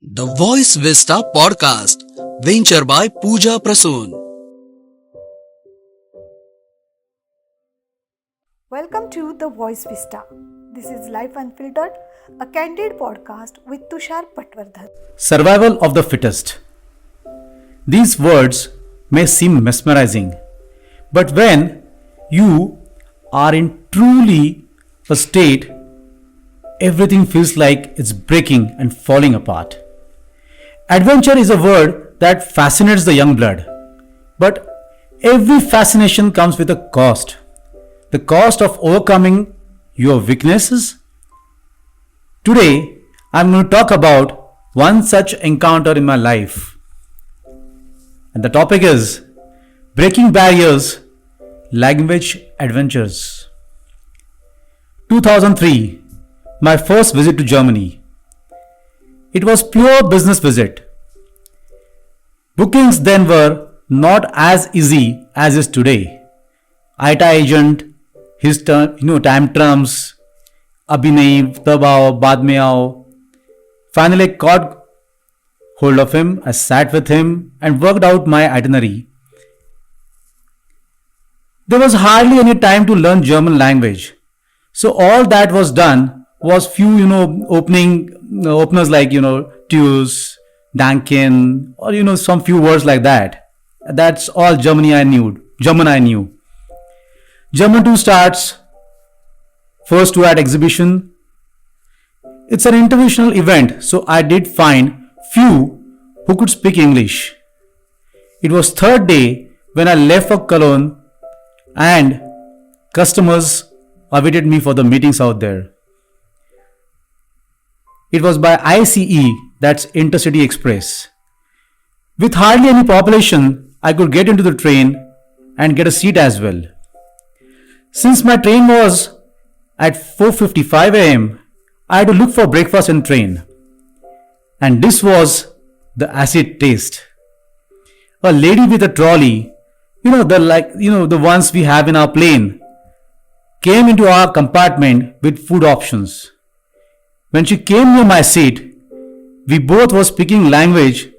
The Voice Vista Podcast, venture by Pooja Prasoon. Welcome to The Voice Vista. This is Life Unfiltered, a candid podcast with Tushar Patwardhan. Survival of the fittest. These words may seem mesmerizing, but when you are in truly a state, everything feels like it's breaking and falling apart. Adventure is a word that fascinates the young blood, but every fascination comes with a cost. The cost of overcoming your weaknesses. Today, I'm going to talk about one such encounter in my life. And the topic is Breaking Barriers, Language Adventures. 2003, my first visit to Germany. It was pure business visit. Bookings then were not as easy as is today. ITA agent, his tantrums, abhi nahi, tab aao, baad mein aao. Finally, I caught hold of him. I sat with him and worked out my itinerary. There was hardly any time to learn German language, so all that was done was few openers like Tschüss, Danken, or some few words like that. That's all German I knew. German 2 starts first to at exhibition. It's an international event, so I did find few who could speak English. It was third day when I left for Cologne and customers awaited me for the meetings out there. It was by ICE, that's Intercity Express. With hardly any population, I could get into the train and get a seat as well. Since my train was at 4:55 am, I had to look for breakfast in train. And this was the acid taste. A lady with a trolley, the ones we have in our plane, came into our compartment with food options. When she came near my seat, we both were speaking language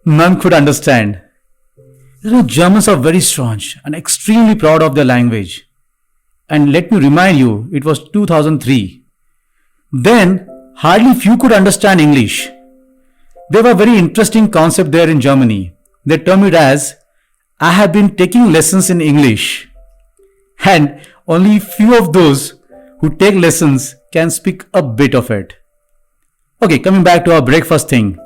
none could understand. Germans are very staunch and extremely proud of their language. And let me remind you, it was 2003. Then, hardly few could understand English. There were very interesting concept there in Germany. They term it as, I have been taking lessons in English. And only few of those who take lessons can speak a bit of it. Okay, coming back to our breakfast thing.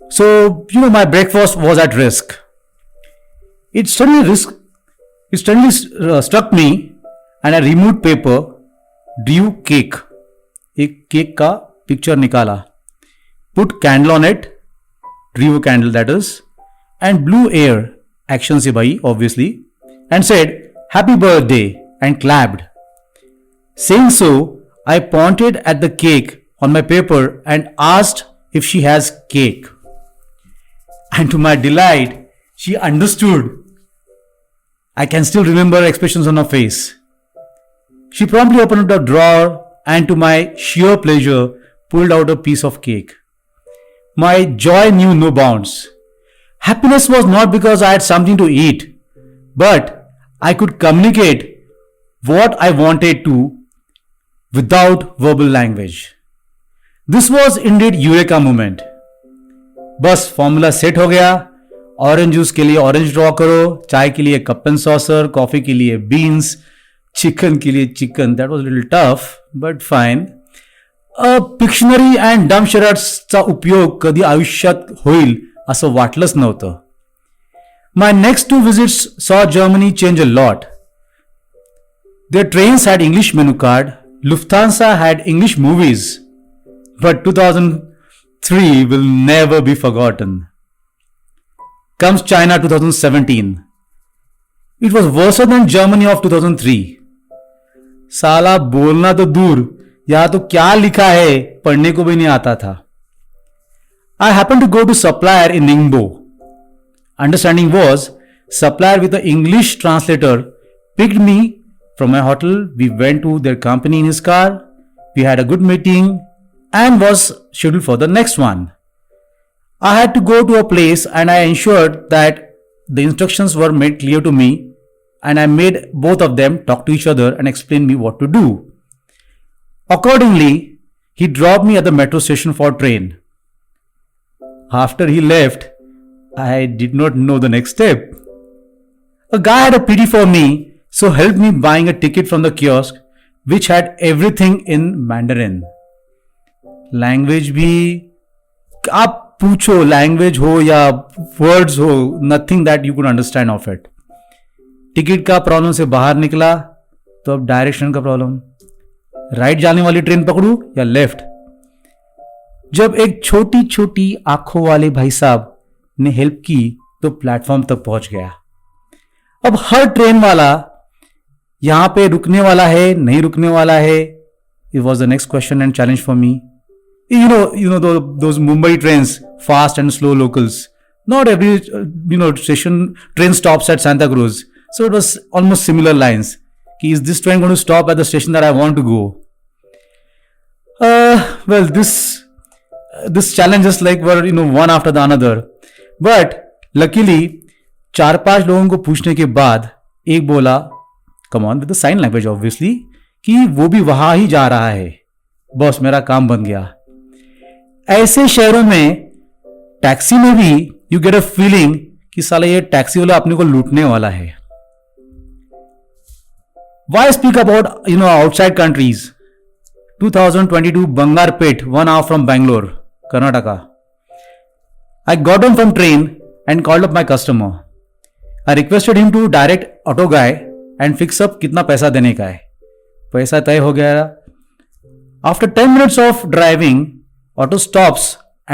So, my breakfast was at risk. It suddenly struck me and I removed paper, drew cake. एक cake का picture निकाला. Put candle on it, drew a candle that is, and blew air, action se bhai obviously, and said, Happy birthday, and clapped. Saying so, I pointed at the cake on my paper and asked if she has cake. And to my delight, she understood. I can still remember expressions on her face. She promptly opened up a drawer and to my sheer pleasure, pulled out a piece of cake. My joy knew no bounds. Happiness was not because I had something to eat, but I could communicate what I wanted to without verbal language. This was indeed Eureka moment. बस formula set हो गया. Orange juice के लिए orange draw करो, चाय के लिए cup and saucer, coffee के लिए बीन्स, चिकन के लिए chicken. That was little tough but fine. Pictionary and डम शराड्सचा उपयोग कधी आयुष्यात होईल असं वाटलंच नव्हतं. My next 2 visits saw Germany change a lot. Their trains had English menu card. Lufthansa had English movies. But 2003 will never be forgotten. Comes China 2017. It was worse than Germany of 2003. साला बोलना तो दूर, यहाँ तो क्या लिखा है पढ़ने को भी नहीं आता था. I happened to go to supplier in Ningbo. Understanding was, supplier with an English translator picked me from my hotel. We went to their company in his car. We had a good meeting and was scheduled for the next one. I had to go to a place and I ensured that the instructions were made clear to me, and I made both of them talk to each other and explain me what to do. Accordingly, he dropped me at the metro station for train. After he left, I did not know the next step. A guy had a pity for me, so helped me buying a ticket from the kiosk which had everything in Mandarin. Language भी आप पूछो, language हो या words हो, nothing that you could understand of it. Ticket का problem से बाहर निकला तो अब डायरेक्शन का प्रॉब्लम, राइट जाने वाली ट्रेन पकड़ू या लेफ्ट. जब एक छोटी छोटी आंखों वाले भाई साहब ने हेल्प की तो प्लेटफॉर्म तक पहुंच गया. अब हर ट्रेन वाला यहां पे रुकने वाला है, नहीं रुकने वाला है. It was the next question and challenge for me. You know those Mumbai trains, fast and slow locals. Not every train stops at Santa Cruz. So it was almost similar lines. Is this train going to stop at the station that I want to go? Well, this challenges like were one after the another. But luckily 4-5 लोगों को पूछने के बाद एक बोला, come on with the sign language obviously, कि वो भी वहां ही जा रहा है. बस मेरा काम बन गया. ऐसे शहरों में टैक्सी में भी यू गेट अ फीलिंग कि साला ये टैक्सी वाला अपने को लूटने वाला है. Why speak about outside countries. 2022 Bangarpet, 1 hour from Bangalore, Karnataka. I got on from train and called up my customer. I requested him to direct auto guy and fix up कितना पैसा देने का है. पैसा तय हो गया. After 10 minutes of driving, auto stops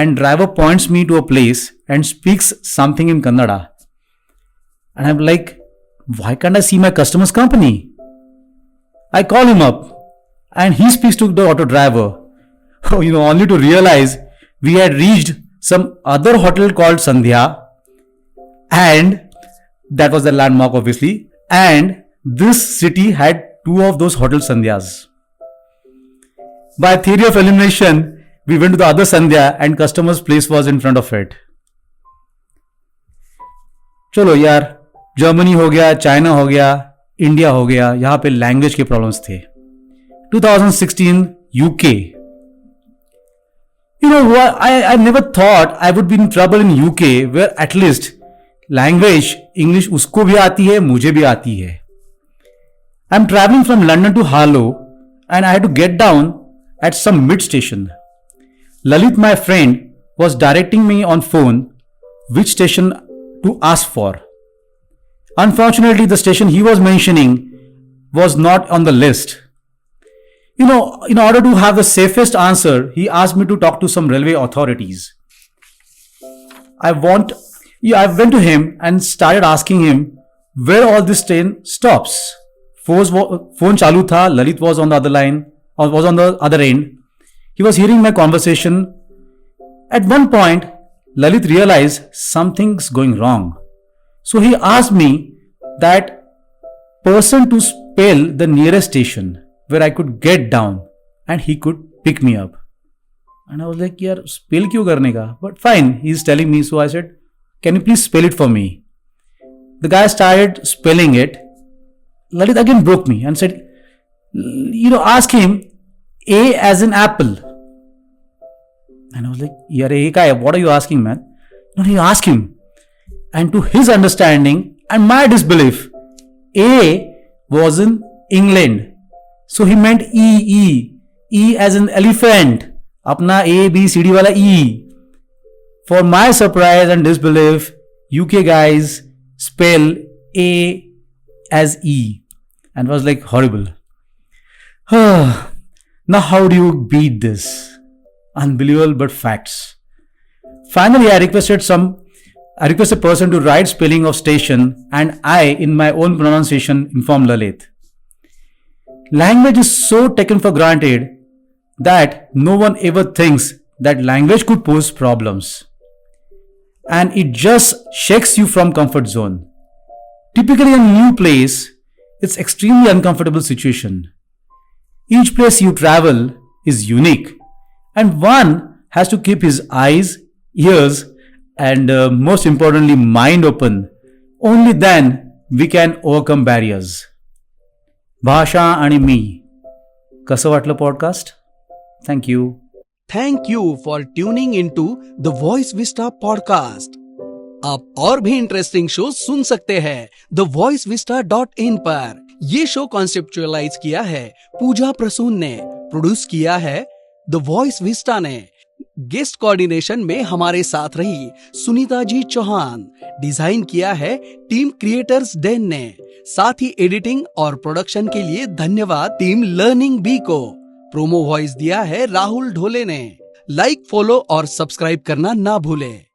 and driver points me to a place and speaks something in Kannada. And I'm like, why can't I see my customer's company? I call him up and he speaks to the auto driver. Only to realize we had reached some other hotel called Sandhya, and that was the landmark obviously, and this city had 2 of those hotel Sandhyas. By theory of elimination, we went to the other Sandhya and customer's place was in front of it. चलो यार, Germany हो गया, China हो गया, India हो गया, यहां पे लैंग्वेज के प्रॉब्लम्स थे. 2016 UK. I never thought I would be in trouble in UK, where at least language English उसको भी आती है, मुझे भी आती है. I'm traveling from London to Harlow and I had to get down at some mid station. Lalit, my friend, was directing me on phone which station to ask for. Unfortunately, the station he was mentioning was not on the list. In order to have the safest answer, he asked me to talk to some railway authorities. I went to him and started asking him where all this train stops. Phone chalu tha, Lalit was on the other line, or was on the other end. He was hearing my conversation. At one point, Lalit realized something's going wrong. So he asked me that person to spell the nearest station where I could get down and he could pick me up. And I was like, yaar, spell kyun karne ka? But fine, he's telling me. So I said, can you please spell it for me? The guy started spelling it. Lalit again broke me and said, ask him A as in apple. And I was like, yaar, A ka hai, what are you asking, man? No, he asked him. And to his understanding and my disbelief, A was in England. So he meant E as in elephant. Apna A, B, C, D wala E. For my surprise and disbelief, UK guys spell A as E. And it was like horrible. Now how do you beat this? Unbelievable but facts. Finally, I requested person to write spelling of station, and I, in my own pronunciation, informed Lalit. Language is so taken for granted that no one ever thinks that language could pose problems. And it just shakes you from comfort zone. Typically in a new place, it's extremely uncomfortable situation. Each place you travel is unique, and one has to keep his eyes, ears, and most importantly, mind open. Only then we can overcome barriers. भाषा आणि मी. कसं वाटलं podcast? Thank you. Thank you for tuning into the voice Vista podcast. आप और भी interesting show सुन सकते हैं thevoicevista.in पर. ये शो कॉन्सेप्चुअलाइज किया है पूजा प्रसून ने, प्रोड्यूस किया है द वॉइस विस्टा ने. गेस्ट कोऑर्डिनेशन में हमारे साथ रही सुनीता जी चौहान. डिजाइन किया है टीम क्रिएटर्स डेन ने. साथ ही एडिटिंग और प्रोडक्शन के लिए धन्यवाद टीम लर्निंग बी को. प्रोमो वॉइस दिया है राहुल ढोले ने. लाइक, फॉलो और सब्सक्राइब करना ना भूलें.